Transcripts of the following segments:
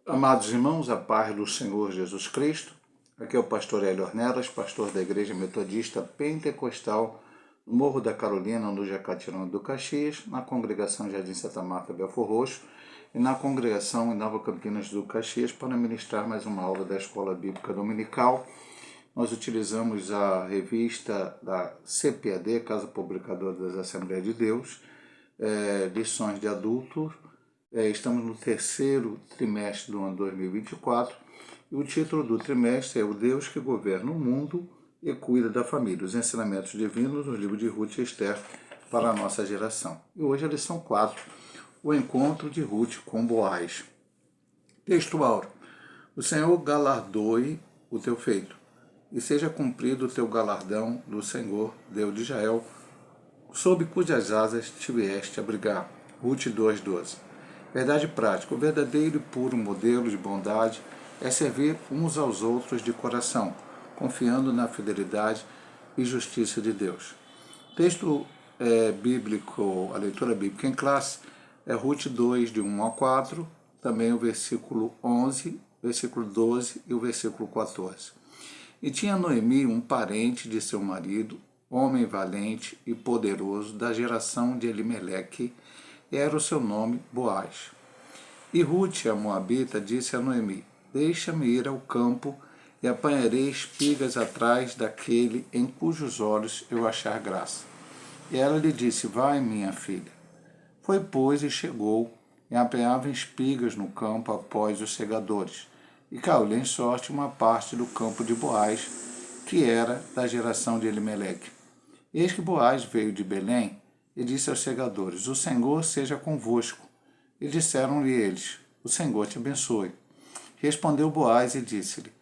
Amados irmãos, a paz do Senhor Jesus Cristo. Aqui é o pastor Hélio Ornelas, pastor da Igreja Metodista Pentecostal no Morro da Carolina, no Jacatirão do Caxias, na congregação Jardim Santa Marta, Belfor Roxo, e na congregação em Nova Campinas do Caxias, para ministrar mais uma aula da Escola Bíblica Dominical. Nós utilizamos a revista da CPAD, Casa Publicadora das Assembleias de Deus, lições de adultos. Estamos no terceiro trimestre do ano 2024 e o título do trimestre é O Deus que Governa o Mundo e Cuida da Família, os ensinamentos divinos no livro de Ruth e Esther para a nossa geração. E hoje a lição 4, o encontro de Ruth com Boaz. Texto áureo. O Senhor galardoe o teu feito, e seja cumprido o teu galardão do Senhor, Deus de Israel, sob cujas asas te vieste abrigar. Ruth 2,12. Verdade prática. O verdadeiro e puro modelo de bondade é servir uns aos outros de coração, confiando na fidelidade e justiça de Deus. Texto bíblico, a leitura bíblica em classe, é Ruth 2, de 1 a 4, também o versículo 11, versículo 12 e o versículo 14. E tinha Noemi um parente de seu marido, homem valente e poderoso, da geração de Elimeleque, era o seu nome Boaz. E Ruth, a moabita, disse a Noemi: Deixa-me ir ao campo e apanharei espigas atrás daquele em cujos olhos eu achar graça. E ela lhe disse: Vai, minha filha. Foi, pois, e chegou, e apanhava espigas no campo após os segadores. E caiu-lhe em sorte uma parte do campo de Boaz, que era da geração de Elimeleque. Eis que Boaz veio de Belém e disse aos segadores: O Senhor seja convosco. E disseram-lhe eles: O Senhor te abençoe. Respondeu Boaz e disse-lhe: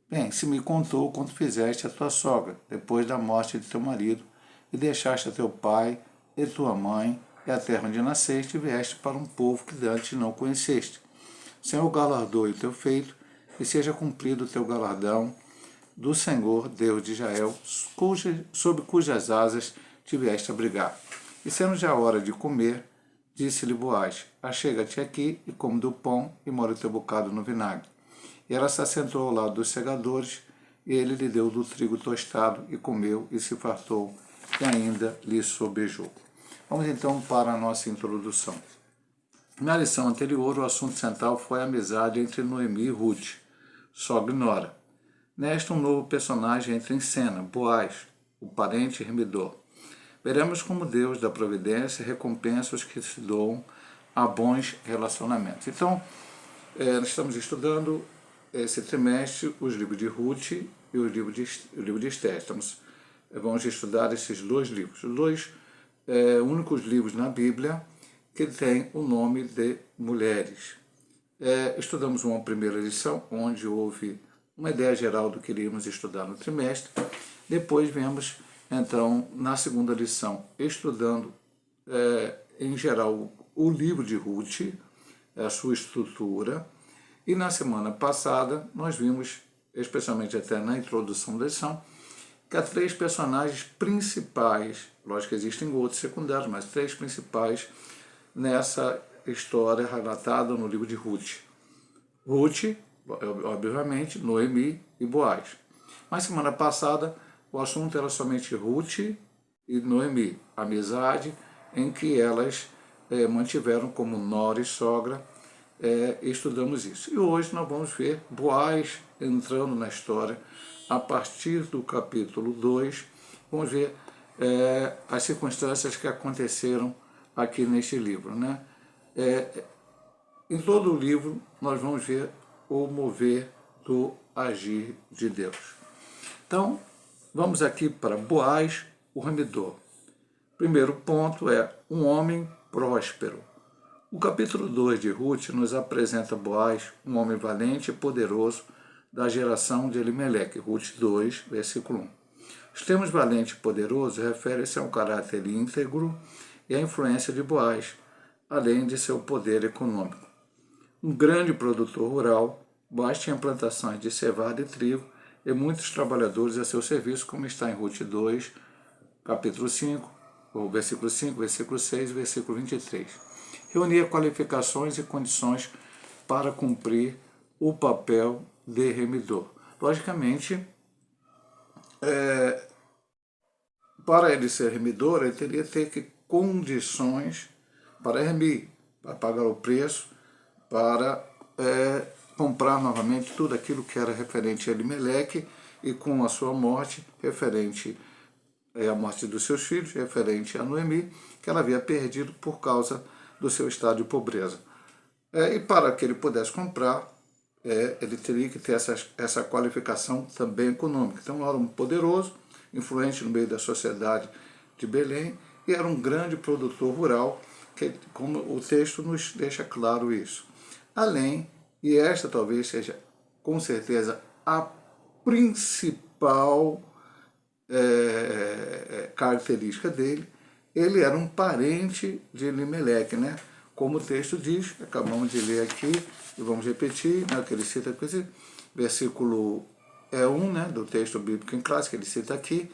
Bem, se me contou quanto fizeste a tua sogra, depois da morte de teu marido, e deixaste a teu pai e tua mãe, e a terra onde nasceste, e vieste para um povo que antes não conheceste. O Senhor galardoe o teu feito, e seja cumprido o teu galardão do Senhor, Deus de Israel, sob cujas asas te vieste abrigar. E sendo já a hora de comer, disse-lhe Boaz: Achega-te aqui e come do pão e molha o teu bocado no vinagre. E ela se assentou ao lado dos segadores, e ele lhe deu do trigo tostado, e comeu, e se fartou, e ainda lhe sobejou. Vamos então para a nossa introdução. Na lição anterior, o assunto central foi a amizade entre Noemi e Ruth, sogra e nora. Nesta, um novo personagem entra em cena, Boaz, o parente remidor. Veremos como Deus da providência recompensa os que se doam a bons relacionamentos. Então, nós estamos estudando esse trimestre os livros de Ruth e o livro de Esther. Vamos estudar esses dois livros. Os dois únicos livros na Bíblia que têm o nome de mulheres. Estudamos uma primeira lição, onde houve uma ideia geral do que iríamos estudar no trimestre. Depois vemos, então, na segunda lição, estudando em geral o livro de Ruth, a sua estrutura. E na semana passada nós vimos, especialmente até na introdução da lição, que há três personagens principais, lógico que existem outros secundários, mas três principais nessa história relatada no livro de Ruth. Ruth, obviamente, Noemi e Boaz. Mas semana passada o assunto era somente Ruth e Noemi, amizade em que elas mantiveram como nora e sogra. Estudamos isso. E hoje nós vamos ver Boaz entrando na história a partir do capítulo 2. Vamos ver as circunstâncias que aconteceram aqui neste livro. Né? Em todo o livro nós vamos ver o mover do agir de Deus. Então, vamos aqui para Boaz, o remidor. Primeiro ponto é um homem próspero. O capítulo 2 de Ruth nos apresenta Boaz, um homem valente e poderoso da geração de Elimeleque. Ruth 2, versículo 1. Os termos valente e poderoso referem-se ao caráter íntegro e à influência de Boaz, além de seu poder econômico. Um grande produtor rural, Boaz tinha plantações de cevada e trigo e muitos trabalhadores a seu serviço, como está em Ruth 2, capítulo 5, o versículo 5, versículo 6 e versículo 23. Reunia qualificações e condições para cumprir o papel de remidor. Logicamente, para ele ser remidor, ele teria que ter condições para remir, para pagar o preço, para comprar novamente tudo aquilo que era referente a Elimeleque, e com a sua morte, referente à morte dos seus filhos, referente a Noemi, que ela havia perdido por causa do seu estado de pobreza. E para que ele pudesse comprar, ele teria que ter essa qualificação também econômica. Então, era um poderoso, influente no meio da sociedade de Belém, e era um grande produtor rural, como o texto nos deixa claro isso. Além, e esta talvez seja, com certeza, a principal característica dele, ele era um parente de Elimeleque, né? Como o texto diz, acabamos de ler aqui, e vamos repetir, né, que ele cita aqui, esse versículo 1, né, do texto bíblico em classe, que ele cita aqui: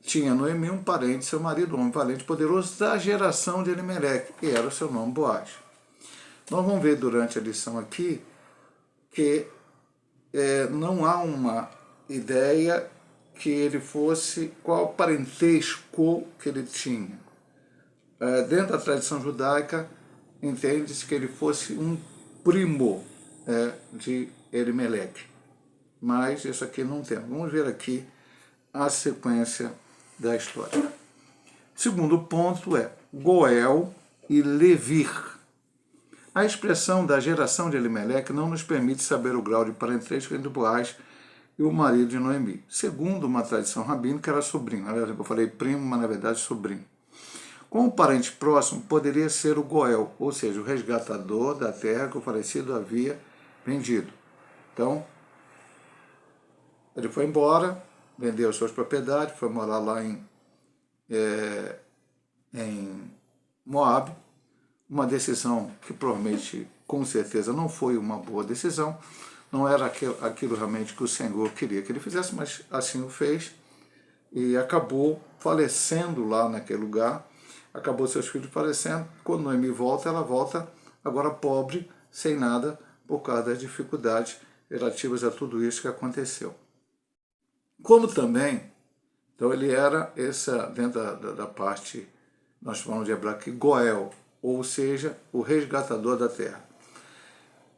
tinha Noemi um parente, seu marido, um homem valente e poderoso da geração de Elimeleque, e era o seu nome Boaz. Nós vamos ver durante a lição aqui que não há uma ideia que ele fosse, qual parentesco que ele tinha. Dentro da tradição judaica, entende-se que ele fosse um primo de Elimeleque. Mas isso aqui não tem. Vamos ver aqui a sequência da história. Segundo ponto é Goel e Levir. A expressão da geração de Elimeleque não nos permite saber o grau de parentesco entre Boaz e o marido de Noemi. Segundo uma tradição rabínica, era sobrinho. Eu falei primo, mas na verdade sobrinho. Como parente próximo, poderia ser o Goel, ou seja, o resgatador da terra que o falecido havia vendido. Então, ele foi embora, vendeu suas propriedades, foi morar lá em Moab. Uma decisão que provavelmente, com certeza, não foi uma boa decisão. Não era aquilo realmente que o Senhor queria que ele fizesse, mas assim o fez. E acabou falecendo lá naquele lugar. Acabou seus filhos falecendo. Quando Noemi volta, ela volta agora pobre, sem nada, por causa das dificuldades relativas a tudo isso que aconteceu. Como também, então ele era dentro da parte, nós falamos de hebraico, Goel, ou seja, o resgatador da terra.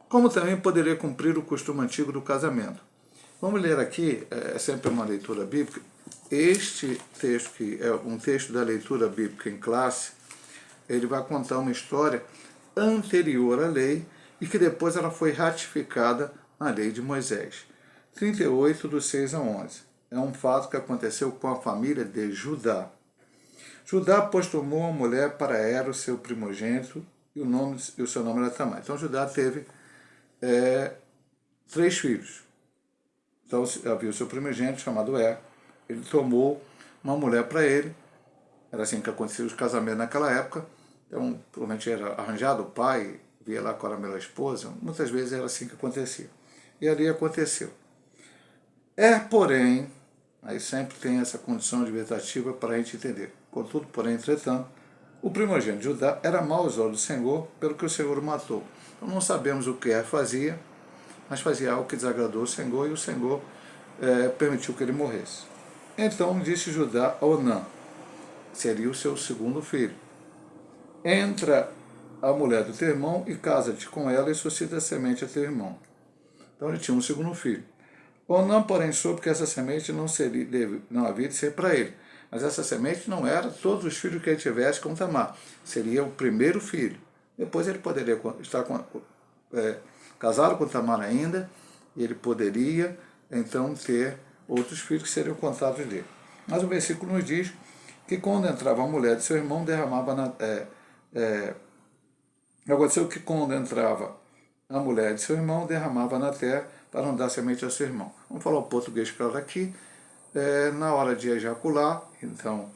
Como também poderia cumprir o costume antigo do casamento. Vamos ler aqui, é sempre uma leitura bíblica. Este texto, que é um texto da leitura bíblica em classe, ele vai contar uma história anterior à lei e que depois ela foi ratificada na lei de Moisés. 38, do 6 a 11. É um fato que aconteceu com a família de Judá. Judá, pois, tomou uma mulher para Era, o seu primogênito, e o seu nome era Tamar. Então Judá teve 3 filhos. Então havia o seu primogênito, chamado Er. Ele tomou uma mulher para ele. Era assim que acontecia os casamentos naquela época. Então, provavelmente era arranjado, o pai via lá qual era a melhor esposa. Muitas vezes era assim que acontecia. E ali aconteceu. Porém, aí sempre tem essa condição adversativa para a gente entender. Contudo, porém, entretanto, o primogênito de Judá era mau aos olhos do Senhor, pelo que o Senhor o matou. Então não sabemos o que fazia, mas fazia algo que desagradou o Senhor, e o Senhor permitiu que ele morresse. Então disse Judá a Onã, seria o seu segundo filho: entra a mulher do teu irmão e casa-te com ela e suscita semente a teu irmão. Então ele tinha um segundo filho. Onã, porém, soube que essa semente não havia de ser para ele. Mas essa semente não era todos os filhos que ele tivesse com Tamar. Seria o primeiro filho. Depois ele poderia estar casado com Tamar ainda, e ele poderia, então, ter outros filhos que seriam contados dele. Mas o versículo nos diz que quando entrava a mulher de seu irmão, derramava aconteceu que quando entrava a mulher de seu irmão, derramava na terra para não dar semente ao seu irmão. Vamos falar o português claro aqui. Na hora de ejacular, então,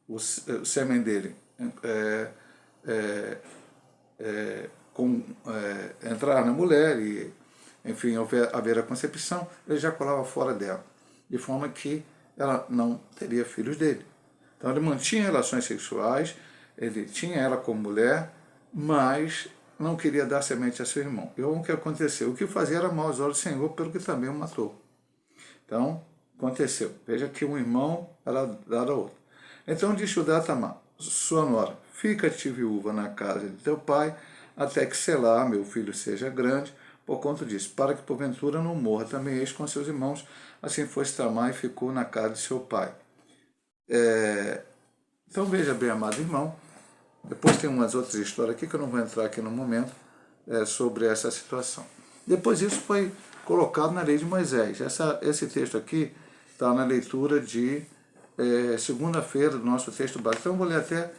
o sêmen dele entrar na mulher e, enfim, haver a concepção, ele ejaculava fora dela, de forma que ela não teria filhos dele. Então ele mantinha relações sexuais, ele tinha ela como mulher, mas não queria dar semente a seu irmão. E o que aconteceu? O que fazia era mal aos olhos do Senhor, pelo que também o matou. Então, aconteceu. Veja que um irmão era dado a outro. Então disse Judá a Tamar, sua nora, fica-te viúva na casa de teu pai, até que Selá, meu filho, seja grande, por conta disso, para que porventura não morra também este com seus irmãos. Assim foi Tamar e ficou na casa de seu pai. Então veja bem, amado irmão, depois tem umas outras histórias aqui que eu não vou entrar aqui no momento, sobre essa situação. Depois isso foi colocado na lei de Moisés. Esse texto aqui está na leitura de segunda-feira do nosso texto básico. Então eu vou ler até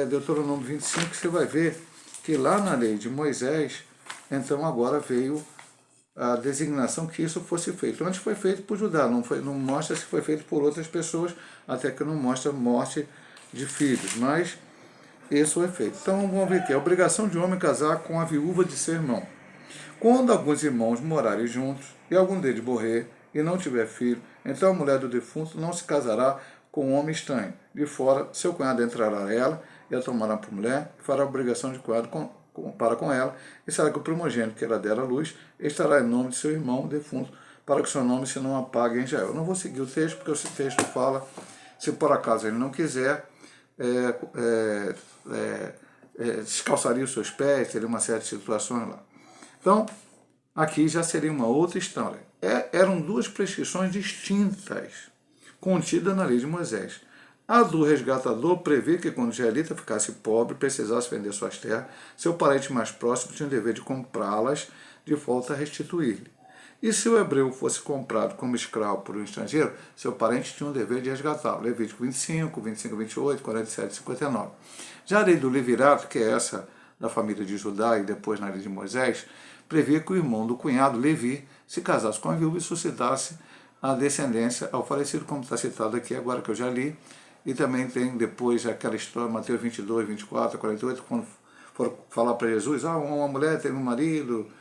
Deuteronômio 25, que você vai ver que lá na lei de Moisés, então agora veio a designação que isso fosse feito. Antes foi feito por Judá, não mostra se foi feito por outras pessoas, até que não mostra morte de filhos, mas isso é feito. Então vamos ver aqui, a obrigação de homem casar com a viúva de seu irmão. Quando alguns irmãos morarem juntos, e algum deles morrer, e não tiver filho, então a mulher do defunto não se casará com um homem estranho. De fora, seu cunhado entrará a ela, e a tomará por mulher, e fará a obrigação de cunhado para com ela, e será que o primogênito que ela der à luz estará em nome de seu irmão defunto, para que seu nome se não apague em Israel. Eu não vou seguir o texto, porque esse texto fala, se por acaso ele não quiser, descalçaria os seus pés, teria uma série de situações lá. Então, aqui já seria uma outra história. Eram duas prescrições distintas, contidas na lei de Moisés. A do resgatador prevê que quando o israelita ficasse pobre, precisasse vender suas terras, seu parente mais próximo tinha o dever de comprá-las de volta a restituir-lhe. E se o hebreu fosse comprado como escravo por um estrangeiro, seu parente tinha o dever de resgatá-lo. Levítico 25, 28, 47 e 59. Já a lei do Levirato, que é essa da família de Judá e depois na lei de Moisés, previa que o irmão do cunhado, Levi, se casasse com a viúva e suscitasse a descendência ao falecido, como está citado aqui agora que eu já li. E também tem depois aquela história, Mateus 22, 24, 48, quando foram falar para Jesus, uma mulher teve um marido,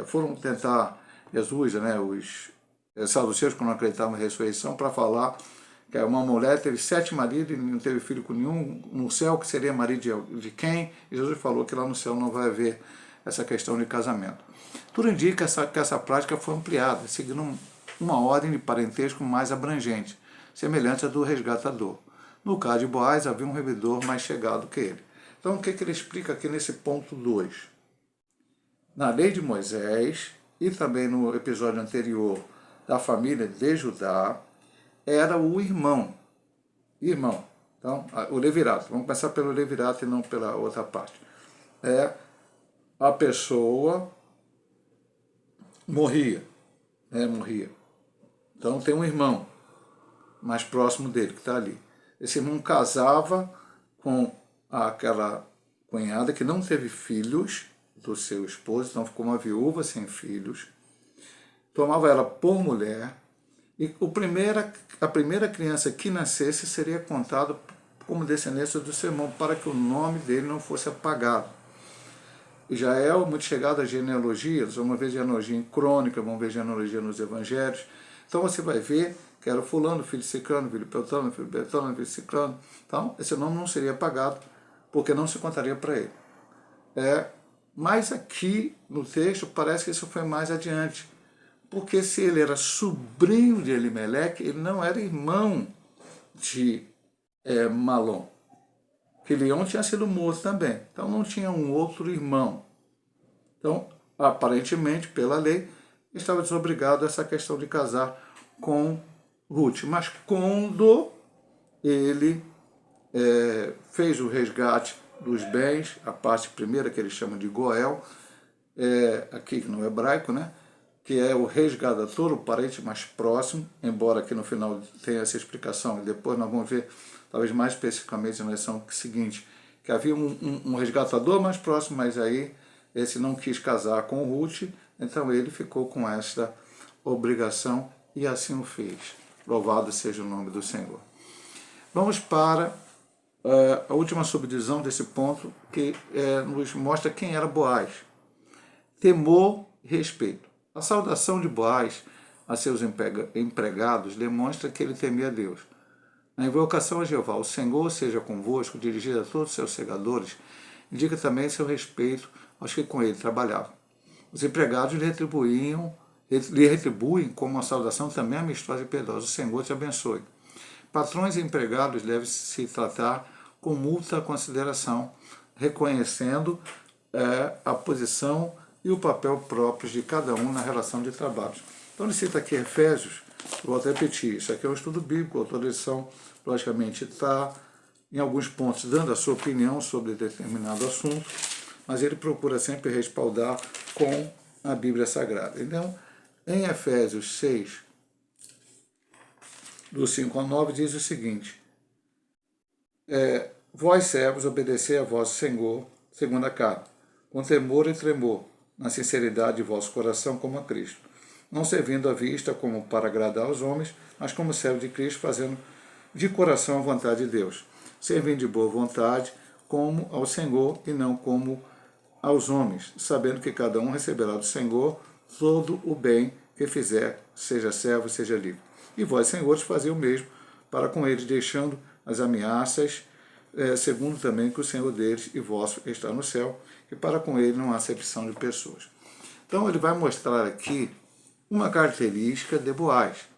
foram tentar Jesus, os saduceus que não acreditavam na ressurreição, para falar que uma mulher teve 7 maridos e não teve filho com nenhum no céu, que seria marido de quem? E Jesus falou que lá no céu não vai haver essa questão de casamento. Tudo indica que essa prática foi ampliada, seguindo uma ordem de parentesco mais abrangente, semelhante à do resgatador. No caso de Boaz, havia um revidor mais chegado que ele. Então, o que ele explica aqui nesse ponto 2? Na lei de Moisés, e também no episódio anterior da família de Judá, era o irmão. Então, o levirato. Vamos começar pelo levirato e não pela outra parte. A pessoa morria. Então, tem um irmão mais próximo dele, que está ali. Esse irmão casava com aquela cunhada que não teve filhos do seu esposo, então ficou uma viúva sem filhos, tomava ela por mulher, e a primeira criança que nascesse seria contada como descendência do seu irmão, para que o nome dele não fosse apagado. E já é muito chegado a genealogias, vamos ver genealogia em crônica, vamos ver genealogia nos evangelhos. Então você vai ver que era fulano, filho de Cicrano, filho de Peltano, filho de Betano, filho de Cicrano. Então, esse nome não seria apagado, porque não se contaria para ele. Mas aqui, no texto, parece que isso foi mais adiante. Porque se ele era sobrinho de Elimeleque, ele não era irmão de Malom. Quilion tinha sido morto também. Então, não tinha um outro irmão. Então, aparentemente, pela lei, estava desobrigado a essa questão de casar com Ruth. Mas quando ele fez o resgate dos bens, a parte primeira que eles chamam de Goel, aqui no hebraico, que é o resgatador, o parente mais próximo, embora aqui no final tenha essa explicação, e depois nós vamos ver, talvez mais especificamente na lição seguinte, que havia um resgatador mais próximo, mas aí esse não quis casar com Ruth, então ele ficou com esta obrigação e assim o fez. Louvado seja o nome do Senhor. Vamos para a última subdivisão desse ponto, que nos mostra quem era Boaz. Temor e respeito. A saudação de Boaz a seus empregados demonstra que ele temia a Deus. Na invocação a Jeová, o Senhor seja convosco, dirigida a todos os seus segadores, indica também seu respeito aos que com ele trabalhavam. Os empregados lhe retribuem com uma saudação também amistosa e piedosa. O Senhor te abençoe. Patrões e empregados devem se tratar com muita consideração, reconhecendo a posição e o papel próprios de cada um na relação de trabalho. Então ele cita aqui Efésios, volto a repetir, isso aqui é um estudo bíblico, a autor da lição, logicamente, está em alguns pontos dando a sua opinião sobre determinado assunto, mas ele procura sempre respaldar com a Bíblia Sagrada. Então, em Efésios 6, do 5 ao 9, diz o seguinte: vós servos, obedecei a vosso Senhor, segundo a carne, com temor e tremor, na sinceridade de vosso coração, como a Cristo, não servindo à vista como para agradar aos homens, mas como servo de Cristo, fazendo de coração a vontade de Deus, servindo de boa vontade, como ao Senhor e não como aos homens, sabendo que cada um receberá do Senhor todo o bem que fizer, seja servo, seja livre. E vós, senhores, fazei o mesmo para com eles, deixando as ameaças, segundo também que o Senhor deles e vosso está no céu, e para com ele não há acepção de pessoas. Então ele vai mostrar aqui uma característica de Boaz.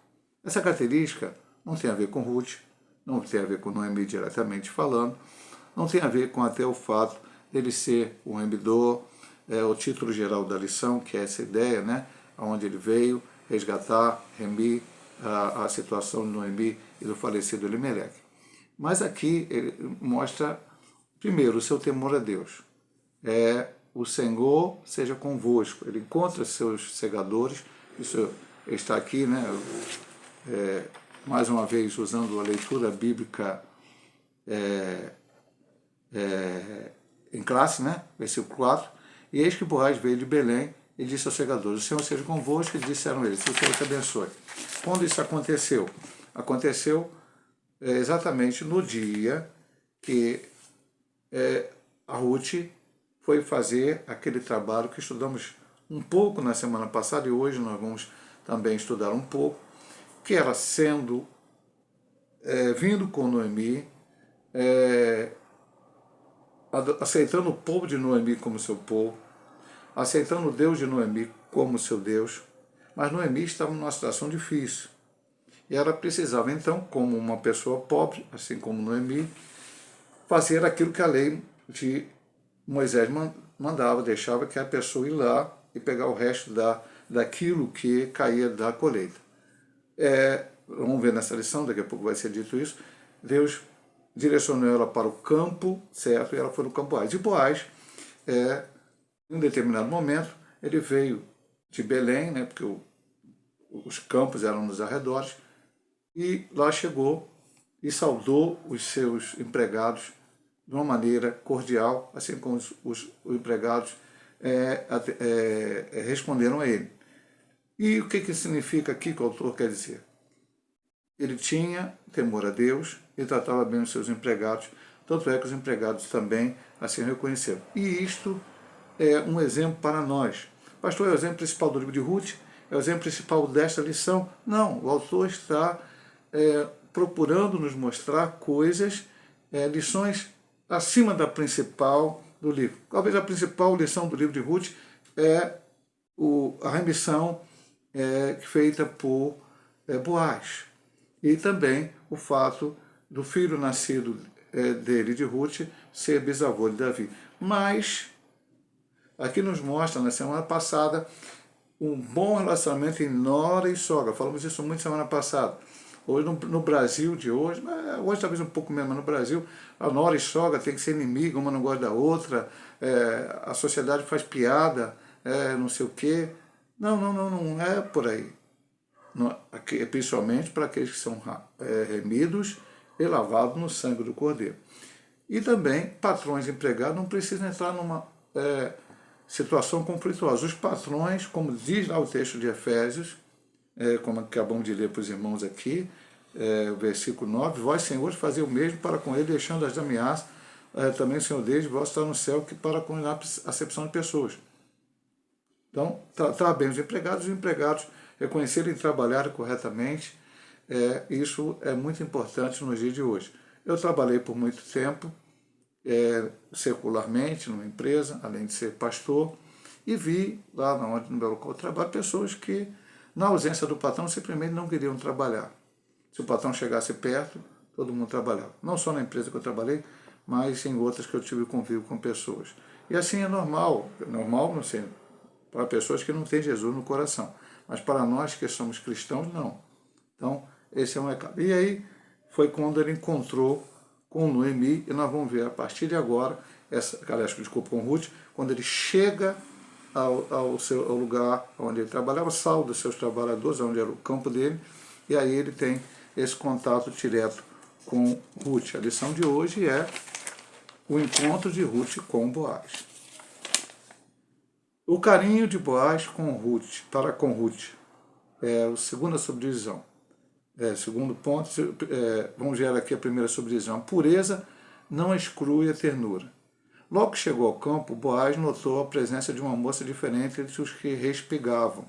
Essa característica não tem a ver com Ruth, não tem a ver com Noemi diretamente falando, não tem a ver com até o fato dele ser um remidor, o título geral da lição, que é essa ideia, né, onde ele veio resgatar, remir a situação de Noemi e do falecido Elimeleque. Mas aqui ele mostra, primeiro, o seu temor a Deus. O Senhor seja convosco. Ele encontra seus segadores, isso está aqui, né, mais uma vez usando a leitura bíblica em classe, né, versículo 4, e eis que Boaz veio de Belém e disse aos segadores: o Senhor seja convosco, e disseram eles: o Senhor te abençoe. Quando isso aconteceu? Aconteceu exatamente no dia que a Ruth foi fazer aquele trabalho que estudamos um pouco na semana passada, e hoje nós vamos também estudar um pouco, que era vindo com Noemi, aceitando o povo de Noemi como seu povo, aceitando o Deus de Noemi como seu Deus, mas Noemi estava numa situação difícil. E ela precisava, então, como uma pessoa pobre, assim como Noemi, fazer aquilo que a lei de Moisés mandava, deixava que a pessoa ir lá e pegar o resto daquilo que caía da colheita. Vamos ver nessa lição, daqui a pouco vai ser dito isso, Deus direcionou ela para o campo, certo? E ela foi no campo Boaz. E Boaz, em um determinado momento, ele veio de Belém, né, porque os campos eram nos arredores, e lá chegou e saudou os seus empregados de uma maneira cordial, assim como os empregados responderam a ele. E o que significa aqui que o autor quer dizer? Ele tinha temor a Deus e tratava bem os seus empregados, tanto é que os empregados também assim reconheceram. E isto é um exemplo para nós. Pastor, é o exemplo principal do livro de Ruth? É o exemplo principal desta lição? Não, o autor está procurando nos mostrar coisas, lições acima da principal do livro. Talvez a principal lição do livro de Ruth é a remissão feita por Boaz. E também o fato do filho nascido dele, de Ruth, ser bisavô de Davi. Mas, aqui nos mostra, na semana passada, um bom relacionamento em nora e sogra. Falamos isso muito semana passada. Hoje, no Brasil de hoje, hoje talvez um pouco menos, mas no Brasil, a nora e sogra tem que ser inimiga, uma não gosta da outra, a sociedade faz piada, não sei o quê. Não é por aí. Principalmente para aqueles que são remidos e lavados no sangue do Cordeiro. E também, patrões e empregados não precisam entrar numa situação conflituosa. Os patrões, como diz lá o texto de Efésios, como acabamos de ler para os irmãos aqui, versículo 9, vós, senhores, fazei o mesmo para com ele, deixando as ameaças, também o Senhor Deus, vós está no céu, que para com a acepção de pessoas. Então, tratar bem os empregados reconhecerem e trabalharem corretamente, isso é muito importante nos dias de hoje. Eu trabalhei por muito tempo secularmente numa empresa, além de ser pastor, e vi lá no meu local de trabalho pessoas que, na ausência do patrão, simplesmente não queriam trabalhar. Se o patrão chegasse perto, todo mundo trabalhava. Não só na empresa que eu trabalhei, mas em outras que eu tive convívio com pessoas. E assim é normal, não sei, para pessoas que não têm Jesus no coração. Mas para nós que somos cristãos, não. Então, esse é um recado. E aí foi quando ele encontrou com Noemi, e nós vamos ver a partir de agora, com Ruth, quando ele chega ao lugar onde ele trabalhava, salva os seus trabalhadores, onde era o campo dele, e aí ele tem esse contato direto com Ruth. A lição de hoje é o encontro de Ruth com Boaz. O carinho de Boaz com Ruth, para com Ruth, é a segunda subdivisão. Segundo ponto, vamos ver aqui a primeira subdivisão. A pureza não exclui a ternura. Logo que chegou ao campo, Boaz notou a presença de uma moça diferente entre os que respigavam,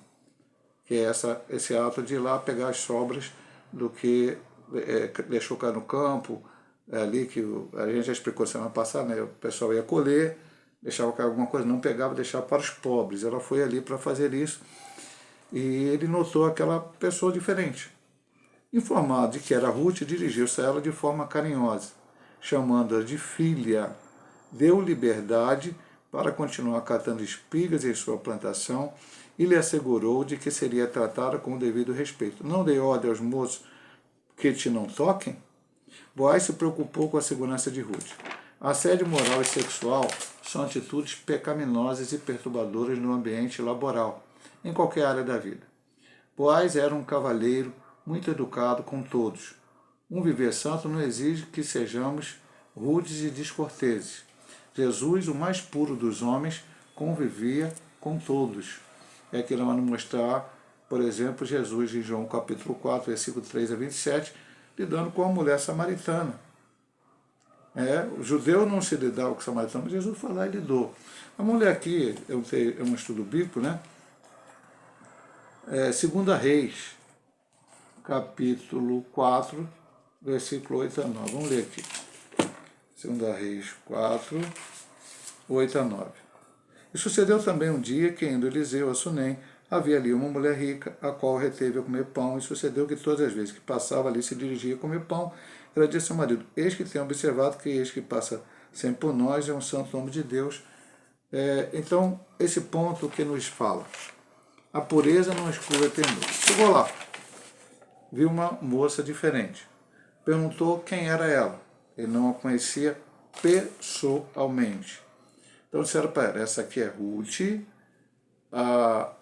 que é esse ato de ir lá pegar as sobras do que deixou cair no campo, ali que a gente já explicou semana passada, né? O pessoal ia colher, deixava cair alguma coisa, não pegava, deixava para os pobres. Ela foi ali para fazer isso e ele notou aquela pessoa diferente. Informado de que era Ruth, dirigiu-se a ela de forma carinhosa, chamando-a de filha. Deu liberdade para continuar catando espigas em sua plantação e lhe assegurou de que seria tratada com o devido respeito. Não dei ordem aos moços que te não toquem? Boaz se preocupou com a segurança de Ruth. Assédio moral e sexual são atitudes pecaminosas e perturbadoras no ambiente laboral, em qualquer área da vida. Boaz era um cavalheiro muito educado com todos. Um viver santo não exige que sejamos rudes e descorteses. Jesus, o mais puro dos homens, convivia com todos. É que nós vamos mostrar, por exemplo, Jesus em João capítulo 4, versículo 3 a 27, lidando com a mulher samaritana. O judeu não se lidava com o samaritano, mas Jesus foi lá e lidou. Vamos ler aqui, é um estudo bíblico, né? 2 Reis, capítulo 4, versículo 8 a 9. Vamos ler aqui. 2 Reis 4, 8 a 9. E sucedeu também um dia que, indo Eliseu a Sunem, havia ali uma mulher rica, a qual reteve a comer pão, e sucedeu que todas as vezes que passava ali se dirigia a comer pão, ela disse ao marido: eis que tenho observado que este que passa sempre por nós é um santo nome de Deus. Então, esse ponto que nos fala, a pureza não exclui a ternura. Chegou lá, viu uma moça diferente, perguntou quem era ela. Ele não a conhecia pessoalmente. Então disseram para ela: essa aqui é Ruth, a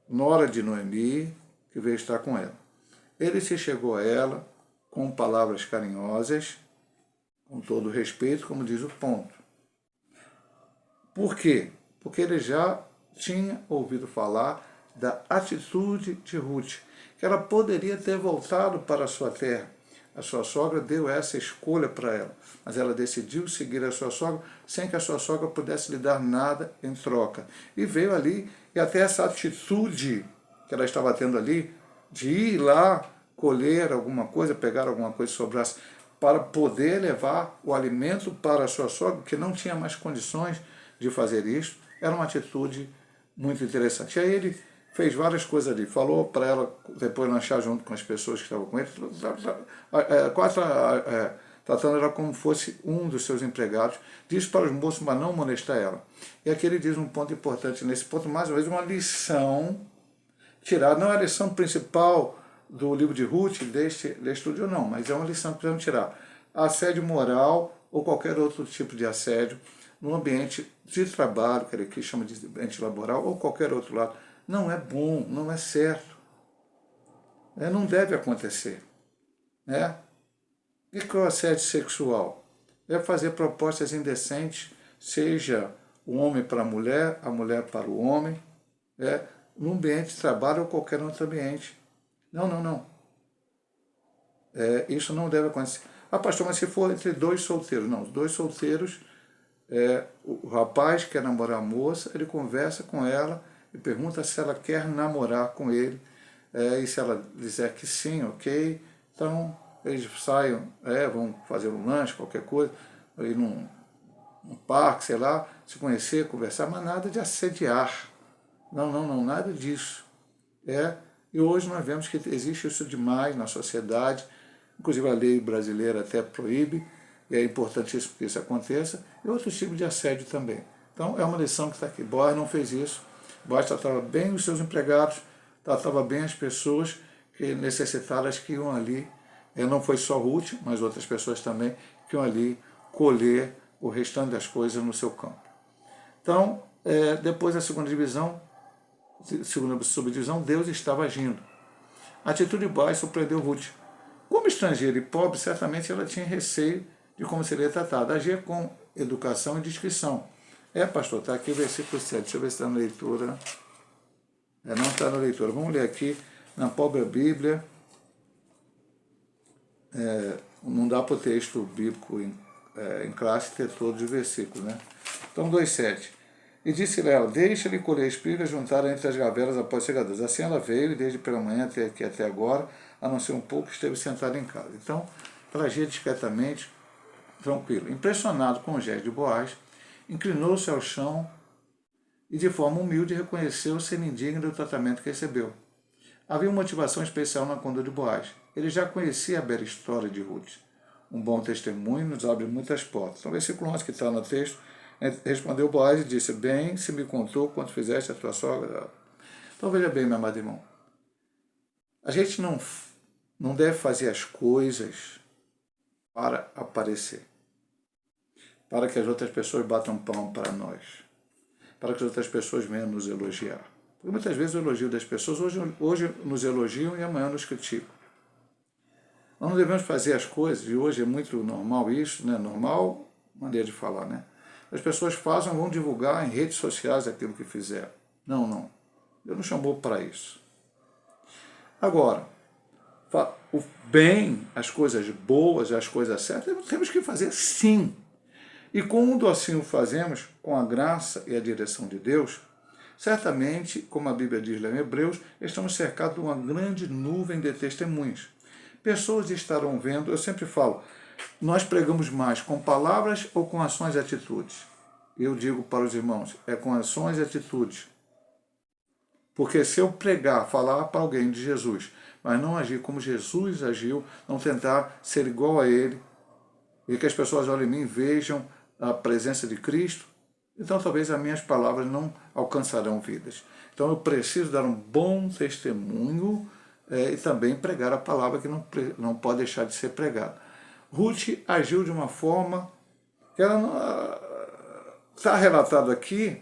nora de Noemi, que veio estar com ela. Ele se chegou a ela com palavras carinhosas, com todo respeito, como diz o ponto. Por quê? Porque ele já tinha ouvido falar da atitude de Ruth, que ela poderia ter voltado para a sua terra. A sua sogra deu essa escolha para ela, mas ela decidiu seguir a sua sogra sem que a sua sogra pudesse lhe dar nada em troca. E veio ali, e até essa atitude que ela estava tendo ali, de ir lá colher alguma coisa, pegar alguma coisa que sobrasse, para poder levar o alimento para a sua sogra, que não tinha mais condições de fazer isso, era uma atitude muito interessante. E aí ele fez várias coisas ali, falou para ela depois lanchar junto com as pessoas que estavam com ele, quase tratando ela como fosse um dos seus empregados, disse para os moços, mas não molestar ela. E aqui ele diz um ponto importante nesse ponto, mais uma vez, uma lição tirada, não é a lição principal do livro de Ruth, deste estudo não, mas é uma lição que precisamos tirar. Assédio moral ou qualquer outro tipo de assédio no ambiente de trabalho, que ele aqui chama de ambiente laboral, ou qualquer outro lado, não é bom, não é certo. Não deve acontecer. Né? O que é o assédio sexual? É fazer propostas indecentes, seja o homem para a mulher para o homem, no ambiente de trabalho ou qualquer outro ambiente. Não. Isso não deve acontecer. Ah, pastor, mas se for entre dois solteiros? Não, os dois solteiros, o rapaz quer namorar a moça, ele conversa com ela e pergunta se ela quer namorar com ele. E se ela disser que sim, ok, então eles saiam, vão fazer um lanche, qualquer coisa, aí um parque, sei lá, se conhecer, conversar, mas nada de assediar. Não, não, não, nada disso. E hoje nós vemos que existe isso demais na sociedade, inclusive a lei brasileira até proíbe, e é importantíssimo que isso aconteça, e outros tipos de assédio também. Então é uma lição que está aqui. Boaz não fez isso, Boaz tratava bem os seus empregados, tratava bem as pessoas que necessitadas que iam ali, não foi só Ruth, mas outras pessoas também, que iam ali colher o restante das coisas no seu campo. Então, depois da segunda subdivisão, Deus estava agindo. A atitude de Boaz surpreendeu Ruth. Como estrangeira e pobre, certamente ela tinha receio de como seria tratada. Agia com educação e discrição. Pastor, está aqui o versículo 7. Deixa eu ver se está na leitura. Não está na leitura. Vamos ler aqui na própria Bíblia. Não dá para o texto bíblico em classe ter todos os versículos, né? Então, 2,7. E disse-lhe ela, deixa-lhe colher espigas, juntar entre as gavelas após os segadores. Assim ela veio, e desde pela manhã até agora, a não ser um pouco, esteve sentada em casa. Então, ela agia discretamente, tranquilo. Impressionado com o gesto de Boaz, inclinou-se ao chão e, de forma humilde, reconheceu ser indigno do tratamento que recebeu. Havia uma motivação especial na conduta de Boaz. Ele já conhecia a bela história de Ruth. Um bom testemunho nos abre muitas portas. Então, o versículo 11 que está no texto, respondeu Boaz e disse, bem se me contou quanto fizeste a tua sogra. Então veja bem, meu amado irmão, a gente não deve fazer as coisas para aparecer, para que as outras pessoas batam palmo para nós, para que as outras pessoas venham nos elogiar. Porque muitas vezes o elogio das pessoas hoje nos elogiam e amanhã nos criticam. Nós não devemos fazer as coisas, e hoje é muito normal isso, né? Normal, maneira de falar, né? As pessoas fazem, vão divulgar em redes sociais aquilo que fizeram. Não, não. Deus não chamou para isso. Agora, o bem, as coisas boas, as coisas certas, temos que fazer sim. E quando assim o fazemos, com a graça e a direção de Deus, certamente, como a Bíblia diz lá em Hebreus, estamos cercados de uma grande nuvem de testemunhas. Pessoas estarão vendo, eu sempre falo, nós pregamos mais com palavras ou com ações e atitudes? Eu digo para os irmãos, com ações e atitudes. Porque se eu pregar, falar para alguém de Jesus, mas não agir como Jesus agiu, não tentar ser igual a Ele, e que as pessoas olhem em mim e vejam a presença de Cristo, então talvez as minhas palavras não alcançarão vidas. Então eu preciso dar um bom testemunho e também pregar a palavra que não pode deixar de ser pregada. Ruth agiu de uma forma que ela está relatado aqui,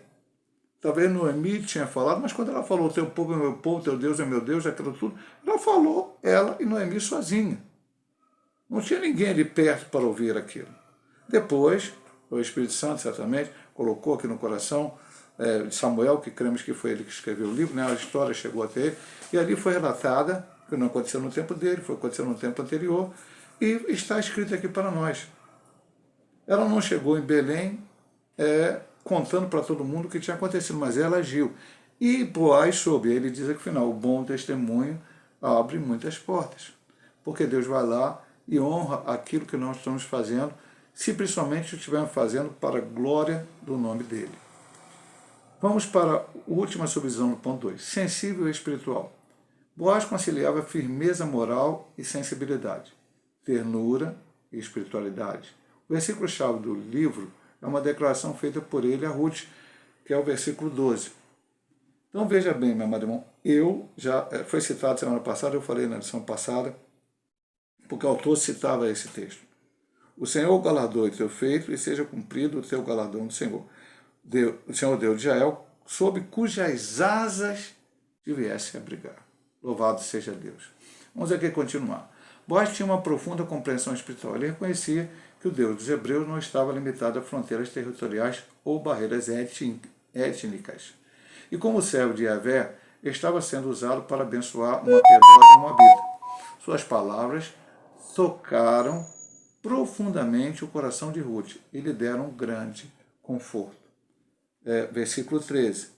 talvez Noemi tinha falado, mas quando ela falou, teu povo é meu povo, teu Deus é meu Deus, aquilo tudo, ela falou, ela e Noemi sozinha. Não tinha ninguém ali perto para ouvir aquilo. Depois, o Espírito Santo, certamente, colocou aqui no coração de Samuel, que cremos que foi ele que escreveu o livro, né? A história chegou até ele, e ali foi relatada, que não aconteceu no tempo dele, foi acontecendo no tempo anterior, e está escrito aqui para nós. Ela não chegou em Belém contando para todo mundo o que tinha acontecido, mas ela agiu. E Boaz soube, ele diz aqui no final, o bom testemunho abre muitas portas, porque Deus vai lá e honra aquilo que nós estamos fazendo, se principalmente estivermos fazendo para a glória do nome dele. Vamos para a última subdivisão do ponto 2, sensível e espiritual. Boaz conciliava firmeza moral e sensibilidade, ternura e espiritualidade. O versículo-chave do livro é uma declaração feita por ele a Ruth, que é o versículo 12. Então veja bem, meu amado irmão, foi citado semana passada, eu falei na lição passada, porque o autor citava esse texto. O Senhor galardoe o teu feito e seja cumprido o teu galardão do Senhor. O Senhor Deus de Israel, sob cujas asas te viesse a abrigar. Louvado seja Deus. Vamos aqui continuar. Boaz tinha uma profunda compreensão espiritual. Ele reconhecia que o Deus dos hebreus não estava limitado a fronteiras territoriais ou barreiras étnicas. E como servo de Yahvé, estava sendo usado para abençoar uma piedosa moabita. Suas palavras tocaram profundamente o coração de Ruth e lhe deram um grande conforto. Versículo 13.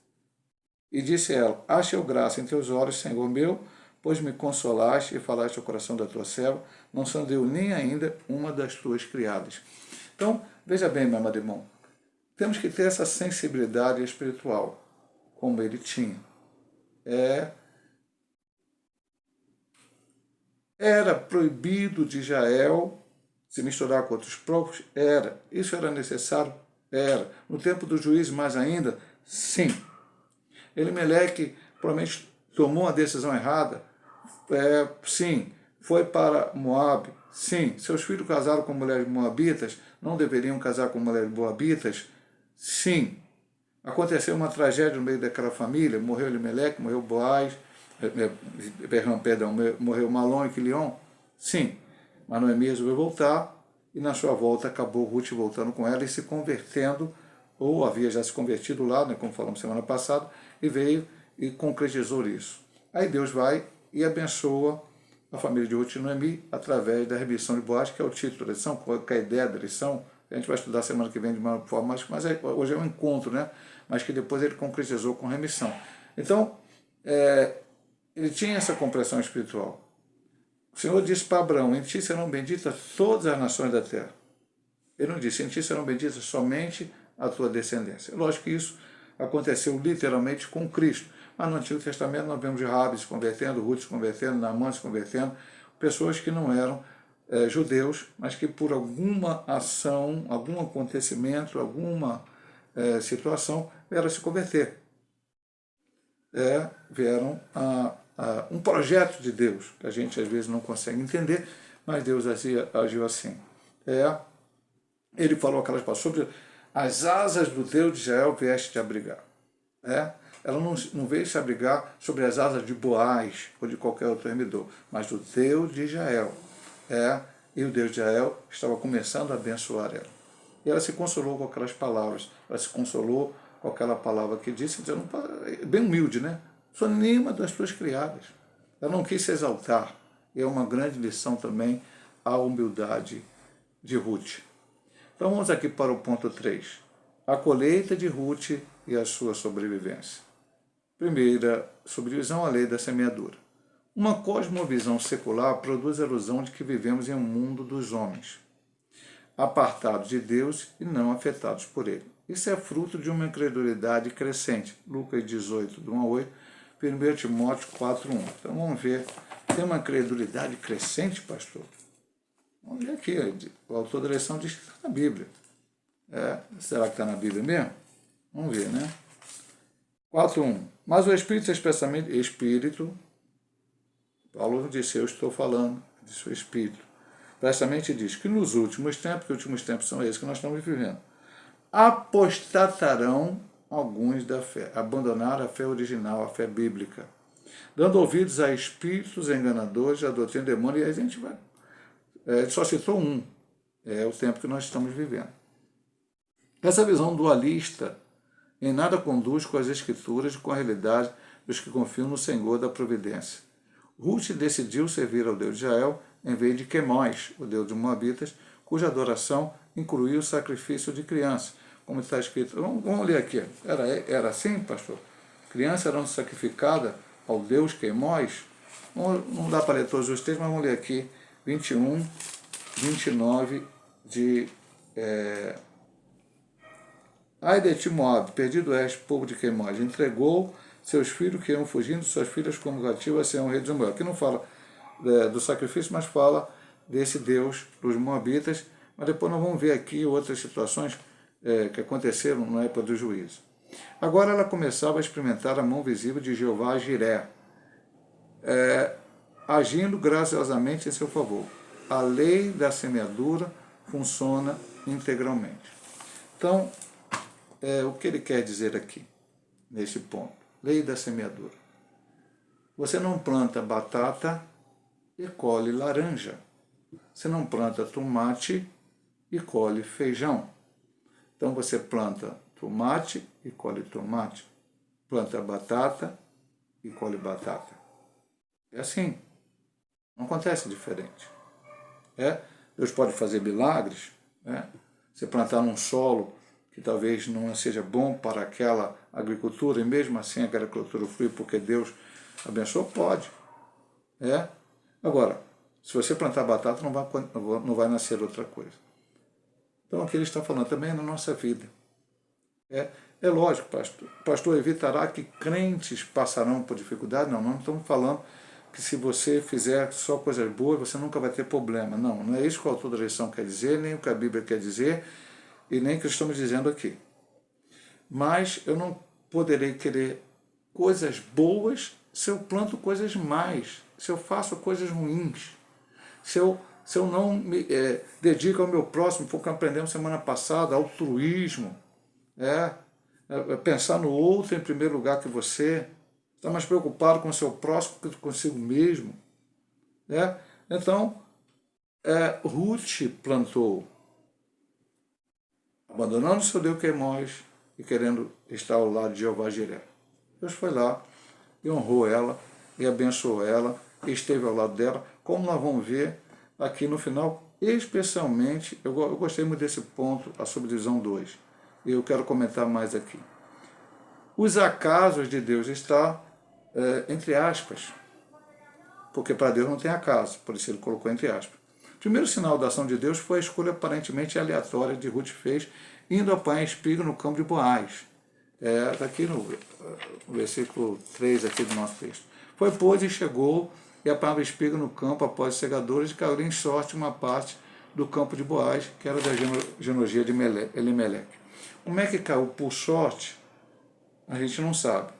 E disse ela, ache eu graça em teus olhos, Senhor meu, pois me consolaste e falaste ao coração da tua serva, não sendo eu nem ainda uma das tuas criadas. Então, veja bem, meu amado irmão, temos que ter essa sensibilidade espiritual, como ele tinha. Era proibido de Israel se misturar com outros povos? Era. Isso era necessário? Era. No tempo do juízo, mais ainda? Sim. Elimeleque provavelmente tomou uma decisão errada? Sim. Foi para Moabe? Sim. Seus filhos casaram com mulheres moabitas? Não deveriam casar com mulheres moabitas? Sim. Aconteceu uma tragédia no meio daquela família? Morreu Elimeleque, morreu Boaz, morreu Malom e Quilion? Sim. Mas Noemi resolveu voltar, e na sua volta acabou Ruth voltando com ela e se convertendo, ou havia já se convertido lá, né, como falamos semana passada, e veio e concretizou isso. Aí Deus vai e abençoa a família de Ruth e Noemi através da remissão de Boaz, que é o título da lição, que é a ideia da lição. A gente vai estudar semana que vem de uma forma, mas hoje é um encontro, né? Mas que depois ele concretizou com remissão. Então, ele tinha essa compreensão espiritual. O Senhor disse para Abraão: em ti serão benditas todas as nações da terra. Ele não disse: em ti serão benditas somente a tua descendência. Lógico que isso aconteceu literalmente com Cristo. Mas no Antigo Testamento nós vemos Raabe se convertendo, Ruth se convertendo, Naamã se convertendo, pessoas que não eram judeus, mas que por alguma ação, algum acontecimento, alguma situação, vieram se converter. Vieram a um projeto de Deus, que a gente às vezes não consegue entender, mas Deus agiu assim. Ele falou aquelas palavras: sobre as asas do Deus de Israel vieste te abrigar. Ela não veio se abrigar sobre as asas de Boaz ou de qualquer outro remidor, mas do Deus de Israel. E o Deus de Israel estava começando a abençoar ela. E ela se consolou com aquelas palavras, ela se consolou com aquela palavra que disse, dizendo, bem humilde, né? Sou nenhuma das tuas criadas. Ela não quis se exaltar. E é uma grande lição também a humildade de Ruth. Então vamos aqui para o ponto 3. A colheita de Ruth e a sua sobrevivência. Primeira subdivisão, a lei da semeadura. Uma cosmovisão secular produz a ilusão de que vivemos em um mundo dos homens, apartados de Deus e não afetados por ele. Isso é fruto de uma incredulidade crescente. Lucas 18, do 1 a 8, 1 Timóteo 4, 1. Então vamos ver. Tem uma incredulidade crescente, pastor? Vamos ver aqui. O autor da lição diz que está na Bíblia. Será que está na Bíblia mesmo? Vamos ver, né? 4.1. Mas o Espírito, Espírito, Paulo disse: eu estou falando de seu Espírito. Expressamente diz que nos últimos tempos, que os últimos tempos são esses que nós estamos vivendo, apostatarão alguns da fé, abandonaram a fé original, a fé bíblica, dando ouvidos a espíritos enganadores, a doutrina demônio, e a gente vai. Só citou um, é o tempo que nós estamos vivendo. Essa visão dualista em nada conduz com as Escrituras e com a realidade dos que confiam no Senhor da providência. Ruth decidiu servir ao Deus de Israel em vez de Quemós, o Deus dos Moabitas, cuja adoração incluía o sacrifício de crianças, como está escrito. Vamos ler aqui. Era assim, pastor? Crianças eram sacrificadas ao Deus Quemós? Não dá para ler todos os textos, mas vamos ler aqui 21, 29 de... Ai de ti, Moabe, perdido és, povo de Quemós, entregou seus filhos que iam fugindo, suas filhas como cativas a Sião, rei de Israel. Aqui não fala do sacrifício, mas fala desse Deus dos Moabitas, mas depois nós vamos ver aqui outras situações que aconteceram na época do juízo. Agora ela começava a experimentar a mão visível de Jeová Jiré, agindo graciosamente em seu favor. A lei da semeadura funciona integralmente. Então, o que ele quer dizer aqui, nesse ponto? Lei da semeadura. Você não planta batata e colhe laranja. Você não planta tomate e colhe feijão. Então você planta tomate e colhe tomate. Planta batata e colhe batata. É assim. Não acontece diferente. Deus pode fazer milagres. Você plantar num solo que talvez não seja bom para aquela agricultura, e mesmo assim a agricultura flui porque Deus abençoou, pode. Agora, se você plantar batata, não vai nascer outra coisa. Então aqui ele está falando também na nossa vida. É lógico, pastor, evitará que crentes passarão por dificuldade? Não, não estamos falando que se você fizer só coisas boas, você nunca vai ter problema. Não, não é isso que o autor da lição quer dizer, nem o que a Bíblia quer dizer, e nem o que estamos dizendo aqui. Mas eu não poderei querer coisas boas se eu planto coisas más, se eu faço coisas ruins, se eu não me dedico ao meu próximo, foi o que aprendemos semana passada, altruísmo, pensar no outro em primeiro lugar que você, está mais preocupado com o seu próximo que consigo mesmo. Então, Ruth plantou, abandonando seu Deus Queimós e querendo estar ao lado de Jeová Jiré. Deus foi lá e honrou ela, e abençoou ela, e esteve ao lado dela, como nós vamos ver aqui no final, especialmente, eu gostei muito desse ponto, a subdivisão 2, e eu quero comentar mais aqui. Os acasos de Deus está entre aspas, porque para Deus não tem acaso, por isso ele colocou entre aspas. O primeiro sinal da ação de Deus foi a escolha aparentemente aleatória de Ruth fez, indo apanhar espiga no campo de Boaz. Está aqui no versículo 3 aqui do nosso texto. Foi, pois, e chegou e apanhava espiga no campo após os segadores e caiu em sorte uma parte do campo de Boaz, que era da genealogia de Elimeleque. Como é que caiu por sorte? A gente não sabe.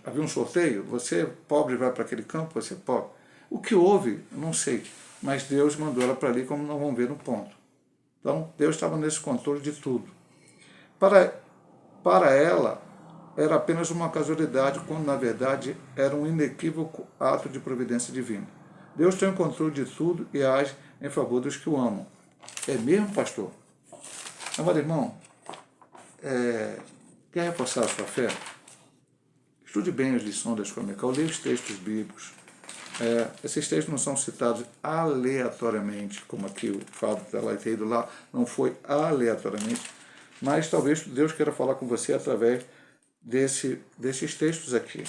Havia um sorteio, você pobre vai para aquele campo, você pobre. O que houve, não sei, mas Deus mandou ela para ali, como nós vamos ver no ponto. Então, Deus estava nesse controle de tudo. Para ela, era apenas uma casualidade, quando na verdade era um inequívoco ato de providência divina. Deus tem o controle de tudo e age em favor dos que o amam. É mesmo, pastor? Amado irmão, quer reforçar a sua fé? Estude bem as lições da escola dominical, leia os textos bíblicos. Esses textos não são citados aleatoriamente, como aqui o Fábio está lá e ido lá, não foi aleatoriamente, mas talvez Deus queira falar com você através desses textos aqui.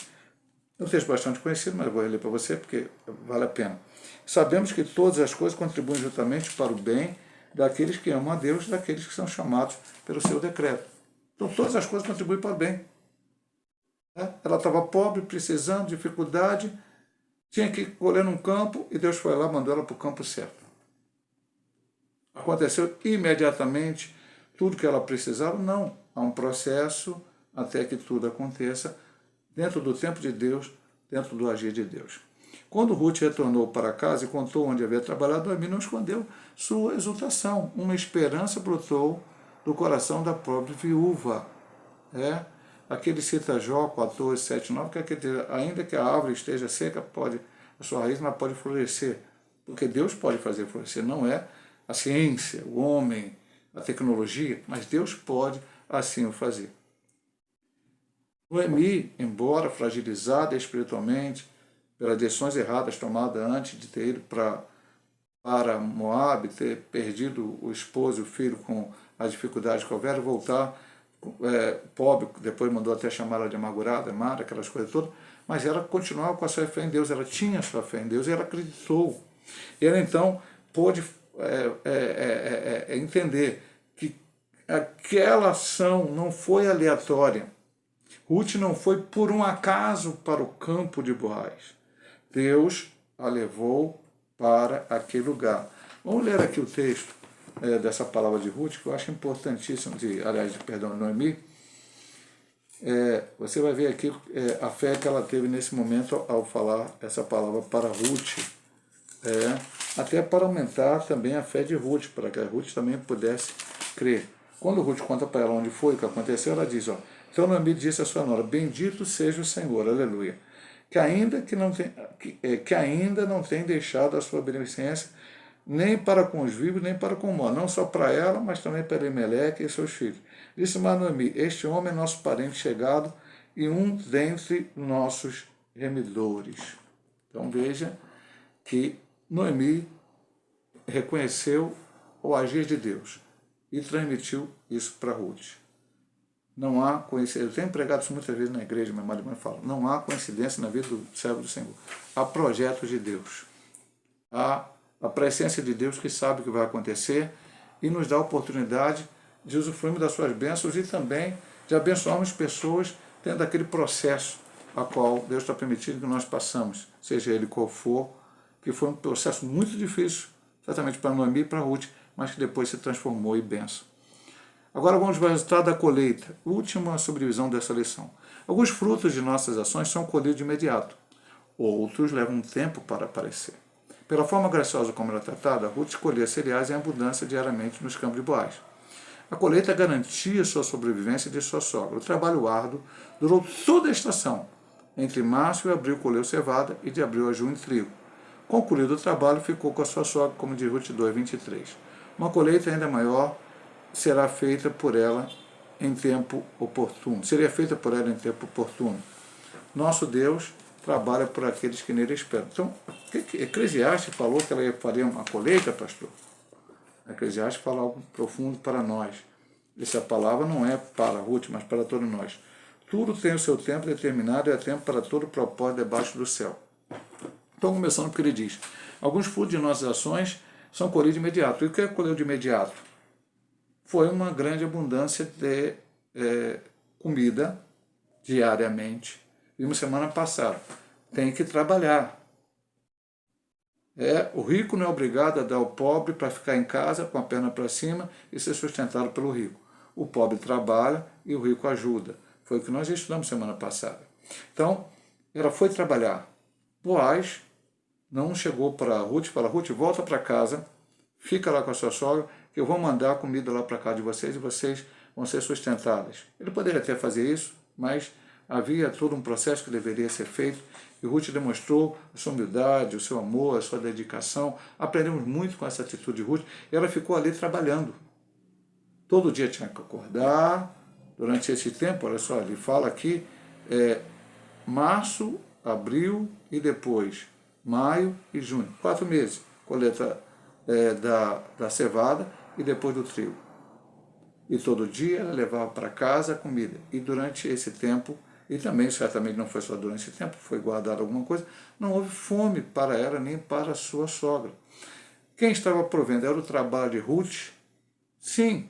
É um texto bastante conhecido, mas eu vou ler para você porque vale a pena. Sabemos que todas as coisas contribuem justamente para o bem daqueles que amam a Deus, daqueles que são chamados pelo seu decreto. Então todas as coisas contribuem para o bem. Ela estava pobre, precisando, dificuldade, tinha que colher num campo e Deus foi lá e mandou ela para o campo certo. Aconteceu imediatamente tudo que ela precisava? Não. Há um processo até que tudo aconteça dentro do tempo de Deus, dentro do agir de Deus. Quando Ruth retornou para casa e contou onde havia trabalhado, Noemi não escondeu sua exultação. Uma esperança brotou do coração da pobre viúva. Aqui ele cita Jó 14, 7, 9, que ainda que a árvore esteja seca, a sua raiz não pode florescer, porque Deus pode fazer florescer, não é a ciência, o homem, a tecnologia, mas Deus pode assim o fazer. Noemi, embora fragilizada espiritualmente pelas decisões erradas tomadas antes de ter ido para Moab, ter perdido o esposo e o filho com as dificuldades que houveram, voltar pobre, depois mandou até chamar ela de amargurada, Mara, aquelas coisas todas, mas ela continuava com a sua fé em Deus, ela tinha a sua fé em Deus e ela acreditou. E ela então pôde entender que aquela ação não foi aleatória. Ruth não foi por um acaso para o campo de Boaz. Deus a levou para aquele lugar. Vamos ler aqui o texto dessa palavra de Ruth, que eu acho importantíssimo, de Noemi. Você vai ver aqui a fé que ela teve nesse momento ao falar essa palavra para Ruth, até para aumentar também a fé de Ruth, para que a Ruth também pudesse crer. Quando Ruth conta para ela onde foi, o que aconteceu, ela diz, então Noemi disse à sua nora, bendito seja o Senhor, aleluia, que ainda não tem deixado a sua beneficência nem para com os vivos, nem para com o morto, não só para ela, mas também para Elimeleque e seus filhos. Disse Noemi, este homem é nosso parente chegado e um dentre nossos remidores. Então veja que Noemi reconheceu o agir de Deus e transmitiu isso para Ruth. Não há coincidência, eu tenho pregado isso muitas vezes na igreja, minha mãe fala, não há coincidência na vida do servo do Senhor. Há projetos de Deus. Há a presença de Deus que sabe o que vai acontecer e nos dá a oportunidade de usufruirmos das suas bênçãos e também de abençoarmos pessoas dentro daquele processo a qual Deus está permitindo que nós passamos, seja ele qual for, que foi um processo muito difícil, certamente para Noemi e para Ruth, mas que depois se transformou em bênção. Agora vamos para o resultado da colheita, última subdivisão dessa lição. Alguns frutos de nossas ações são colhidos de imediato, outros levam um tempo para aparecer. Pela forma graciosa como ela é tratada, Ruth colhia cereais em abundância diariamente nos campos de Boaz. A colheita garantia sua sobrevivência de sua sogra. O trabalho árduo durou toda a estação. Entre março e abril colheu cevada e de abril a junho trigo. Concluído o trabalho, ficou com a sua sogra, como de Ruth 2:23. Uma colheita ainda maior será feita por ela em tempo oportuno. Seria feita por ela em tempo oportuno. Nosso Deus trabalha por aqueles que nele esperam. Então, Eclesiastes falou que ela faria uma colheita, pastor? Eclesiastes fala algo profundo para nós. Essa palavra não é para Ruth, mas para todos nós. Tudo tem o seu tempo determinado e é tempo para todo propósito debaixo do céu. Então, começando porque ele diz, alguns frutos de nossas ações são colhidos de imediato. E o que é colher de imediato? Foi uma grande abundância de comida diariamente. Vimos semana passada. Tem que trabalhar. O rico não é obrigado a dar ao pobre para ficar em casa com a perna para cima e ser sustentado pelo rico. O pobre trabalha e o rico ajuda. Foi o que nós estudamos semana passada. Então, ela foi trabalhar. Boaz não chegou para Ruth, fala, Ruth, volta para casa, fica lá com a sua sogra, que eu vou mandar a comida lá para casa de vocês e vocês vão ser sustentadas. Ele poderia até fazer isso, mas havia todo um processo que deveria ser feito e Ruth demonstrou a sua humildade, o seu amor, a sua dedicação. Aprendemos muito com essa atitude de Ruth e ela ficou ali trabalhando. Todo dia tinha que acordar. Durante esse tempo, olha só, ele fala aqui, março, abril e depois maio e junho. 4 meses, colheita da cevada e depois do trigo. E todo dia ela levava para casa a comida. E durante esse tempo, e também certamente não foi só durante esse tempo, foi guardado alguma coisa, não houve fome para ela nem para a sua sogra. Quem estava provendo era o trabalho de Ruth? Sim,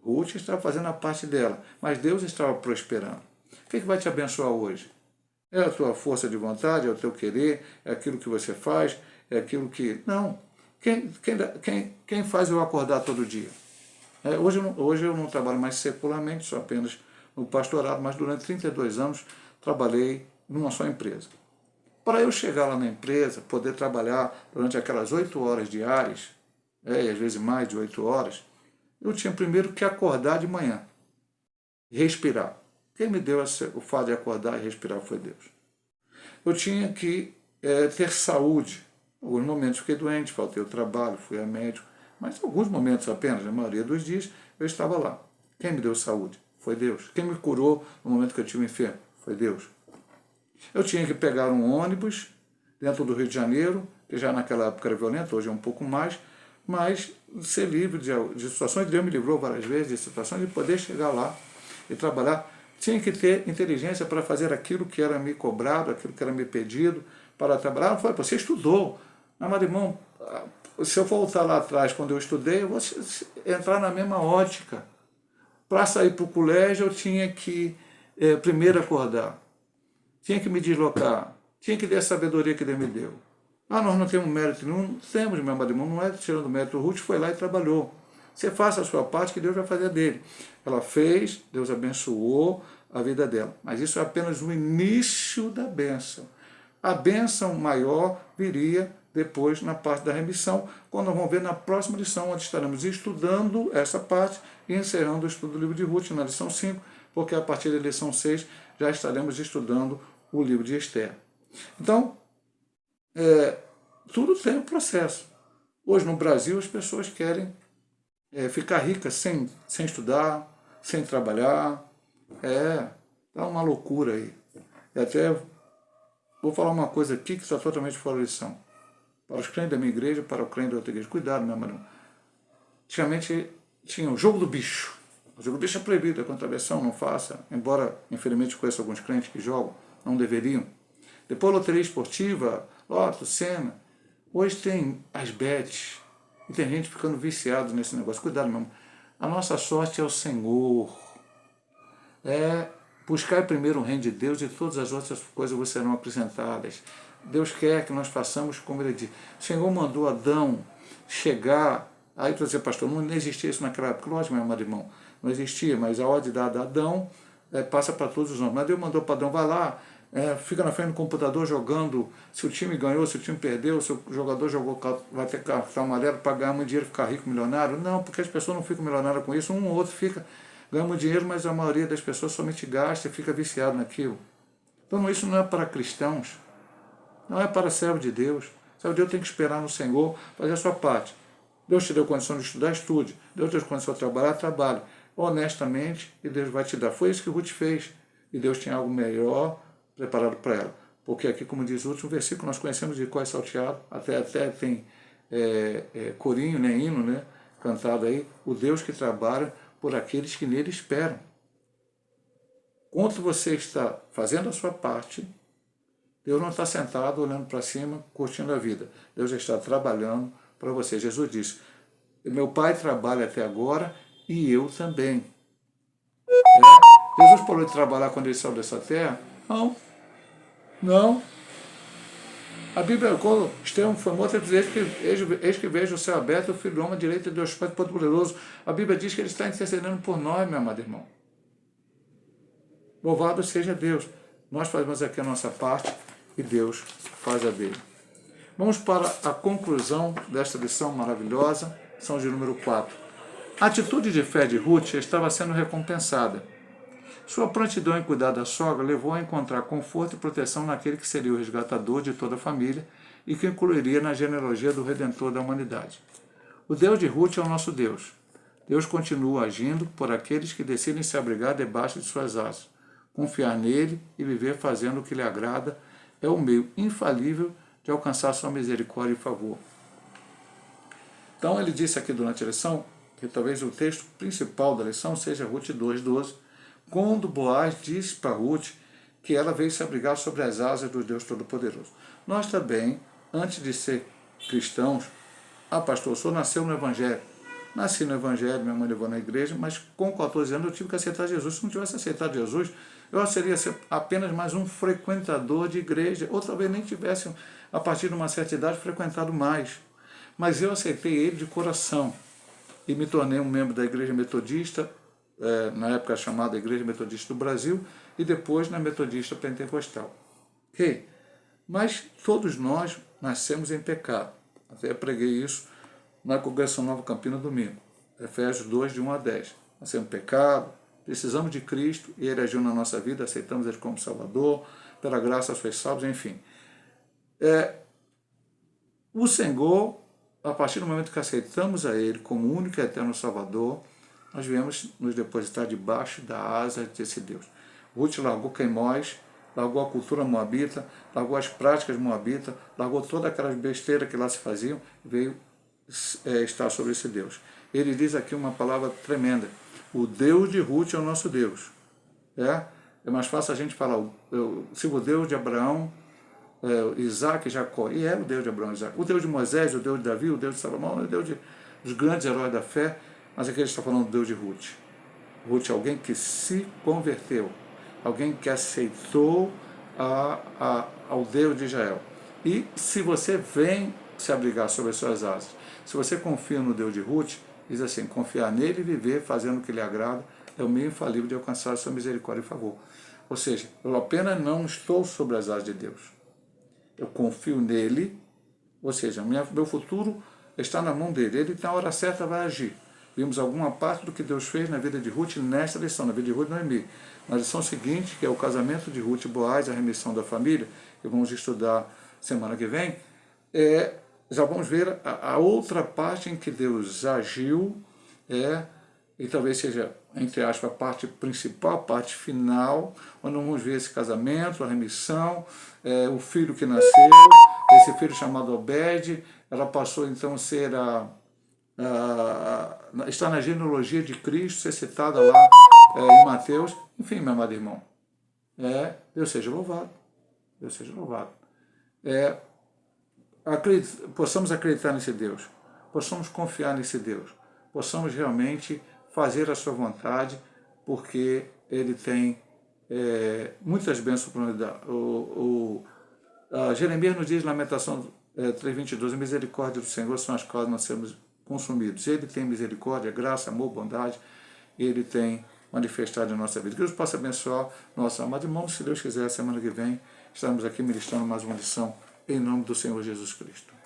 Ruth estava fazendo a parte dela, mas Deus estava prosperando. O que vai te abençoar hoje? É a tua força de vontade, é o teu querer, é aquilo que você faz, é aquilo que... Não. Quem faz eu acordar todo dia? Hoje eu não trabalho mais secularmente, só apenas no pastorado, mas durante 32 anos trabalhei numa só empresa. Para eu chegar lá na empresa, poder trabalhar durante aquelas 8 horas diárias, e às vezes mais de 8 horas, eu tinha primeiro que acordar de manhã e respirar. Quem me deu o fato de acordar e respirar foi Deus. Eu tinha que ter saúde. Em alguns momentos fiquei doente, faltei o trabalho, fui a médico, mas em alguns momentos apenas, na maioria dos dias, eu estava lá. Quem me deu saúde? Foi Deus. Quem me curou no momento que eu estive enfermo? Foi Deus. Eu tinha que pegar um ônibus dentro do Rio de Janeiro, que já naquela época era violento, hoje é um pouco mais, mas ser livre de situações. Deus me livrou várias vezes de situações de poder chegar lá e trabalhar. Tinha que ter inteligência para fazer aquilo que era me cobrado, aquilo que era me pedido, para trabalhar. Não foi, você estudou. Não, mas irmão, se eu voltar lá atrás, quando eu estudei, eu vou entrar na mesma ótica. Para sair para o colégio, eu tinha que primeiro acordar. Tinha que me deslocar. Tinha que ter a sabedoria que Deus me deu. Nós não temos mérito nenhum. Temos, meu amado irmão, não é tirando o mérito. Ruth foi lá e trabalhou. Você faça a sua parte, que Deus vai fazer a dele. Ela fez, Deus abençoou a vida dela. Mas isso é apenas o início da bênção. A bênção maior viria depois na parte da remissão, quando nós vamos ver na próxima lição, onde estaremos estudando essa parte e encerrando o estudo do livro de Ruth na lição 5, porque a partir da lição 6 já estaremos estudando o livro de Esther. Então, tudo tem um processo. Hoje no Brasil as pessoas querem ficar ricas sem estudar, sem trabalhar. Tá uma loucura aí. E até vou falar uma coisa aqui que está totalmente fora de lição. Para os crentes da minha igreja, para o crente da outra igreja. Cuidado, meu irmão. Antigamente tinha o jogo do bicho. O jogo do bicho é proibido, é contravenção, não faça. Embora, infelizmente, conheça alguns crentes que jogam, não deveriam. Depois loteria esportiva, loto, cena. Hoje tem as bets. E tem gente ficando viciado nesse negócio. Cuidado, meu irmão. A nossa sorte é o Senhor. É buscar primeiro o reino de Deus e todas as outras coisas vos serão acrescentadas. Deus quer que nós façamos como Ele diz. O Senhor mandou Adão chegar. Aí tu dizer, pastor, não existia isso naquela época. Lógico, meu amado irmão, não existia, mas a ordem dada a Adão passa para todos os homens. Mas Deus mandou para Adão, vai lá, fica na frente do computador jogando, se o time ganhou, se o time perdeu, se o jogador jogou, vai ter cartão amarelo para ganhar muito dinheiro e ficar rico, milionário. Não, porque as pessoas não ficam milionárias com isso, um ou outro fica ganhando dinheiro, mas a maioria das pessoas somente gasta e fica viciado naquilo. Então isso não é para cristãos, não é para servo de Deus. Servo de Deus tem que esperar no Senhor, fazer a sua parte. Deus te deu condição de estudar, estude. Deus te deu condição de trabalhar, trabalhe. Honestamente, e Deus vai te dar. Foi isso que Ruth fez. E Deus tinha algo melhor preparado para ela. Porque aqui, como diz o último versículo, nós conhecemos de cor salteado, até tem corinho, né, hino, né, cantado aí, o Deus que trabalha por aqueles que nele esperam. Enquanto você está fazendo a sua parte, Deus não está sentado olhando para cima, curtindo a vida. Deus já está trabalhando para você. Jesus disse, meu Pai trabalha até agora e eu também. Jesus parou de trabalhar quando ele saiu dessa terra? Não. Não. A Bíblia, quando Estevão foi morto, ele diz, eis que vejo o céu aberto, o Filho do Homem à direita de Deus Pai Todo-Poderoso. A Bíblia diz que ele está intercedendo por nós, meu amado irmão. Louvado seja Deus. Nós fazemos aqui a nossa parte e Deus faz a dele. Vamos para a conclusão desta lição maravilhosa, lição de número 4. A atitude de fé de Ruth estava sendo recompensada. Sua prontidão em cuidar da sogra levou a encontrar conforto e proteção naquele que seria o resgatador de toda a família e que incluiria na genealogia do Redentor da humanidade. O Deus de Ruth é o nosso Deus. Deus continua agindo por aqueles que decidem se abrigar debaixo de suas asas. Confiar nele e viver fazendo o que lhe agrada é o meio infalível de alcançar sua misericórdia e favor. Então ele disse aqui durante a lição, que talvez o texto principal da lição seja Ruth 2:12, quando Boaz diz para Ruth que ela veio se abrigar sobre as asas do Deus Todo-Poderoso. Nós também, antes de ser cristãos, pastor, o senhor nasceu no Evangelho. Nasci no Evangelho, minha mãe levou na igreja, mas com 14 anos eu tive que aceitar Jesus. Se não tivesse aceitado Jesus, eu seria apenas mais um frequentador de igreja, ou talvez nem tivesse, a partir de uma certa idade, frequentado mais. Mas eu aceitei ele de coração e me tornei um membro da Igreja Metodista, na época chamada Igreja Metodista do Brasil, e depois na Metodista Pentecostal. Okay? Mas todos nós nascemos em pecado. Até preguei isso na Congregação Nova Campina domingo. Efésios 2, de 1 a 10. Nascemos em pecado, precisamos de Cristo, e Ele agiu na nossa vida, aceitamos Ele como Salvador, pela graça sois salvos, enfim. O Senhor, a partir do momento que aceitamos a Ele como único e eterno Salvador, nós viemos nos depositar debaixo da asa desse Deus. Ruth largou Queimós, largou a cultura moabita, largou as práticas moabitas, largou toda aquelas besteiras que lá se faziam, e veio estar sobre esse Deus. Ele diz aqui uma palavra tremenda, o Deus de Ruth é o nosso Deus. É mais fácil a gente falar, se o Deus de Abraão, Isaac e Jacó, e era o Deus de Abraão e Isaac, o Deus de Moisés, o Deus de Davi, o Deus de Salomão, o Deus dos grandes heróis da fé, mas aqui ele está falando do Deus de Ruth. Ruth é alguém que se converteu, alguém que aceitou ao Deus de Israel. E se você vem se abrigar sobre as suas asas, se você confia no Deus de Ruth, diz assim, confiar nele e viver fazendo o que lhe agrada é o meio infalível de alcançar a sua misericórdia e favor. Ou seja, eu apenas não estou sobre as asas de Deus. Eu confio nele, ou seja, meu futuro está na mão dele. Ele, na hora certa, vai agir. Vimos alguma parte do que Deus fez na vida de Ruth nesta lição, na vida de Ruth e Noemi. Na lição seguinte, que é o casamento de Ruth e Boaz, a remissão da família, que vamos estudar semana que vem, já vamos ver a outra parte em que Deus agiu, e talvez seja, entre aspas, a parte principal, a parte final, onde vamos ver esse casamento, a remissão, o filho que nasceu, esse filho chamado Obed, ela passou então a ser está na genealogia de Cristo, ser citada lá em Mateus. Enfim, meu amado irmão, Deus seja louvado. Deus seja louvado. Possamos acreditar nesse Deus. possamos confiar nesse Deus, possamos realmente fazer a sua vontade, porque Ele tem muitas bênçãos para nos dar. Jeremias nos diz, Lamentação 3:22, a misericórdia do Senhor são as causas de nós sermos consumidos. Ele tem misericórdia, graça, amor, bondade, Ele tem manifestado em nossa vida. Que Deus possa abençoar nosso amado irmão. Se Deus quiser, semana que vem estaremos aqui ministrando mais uma lição em nome do Senhor Jesus Cristo.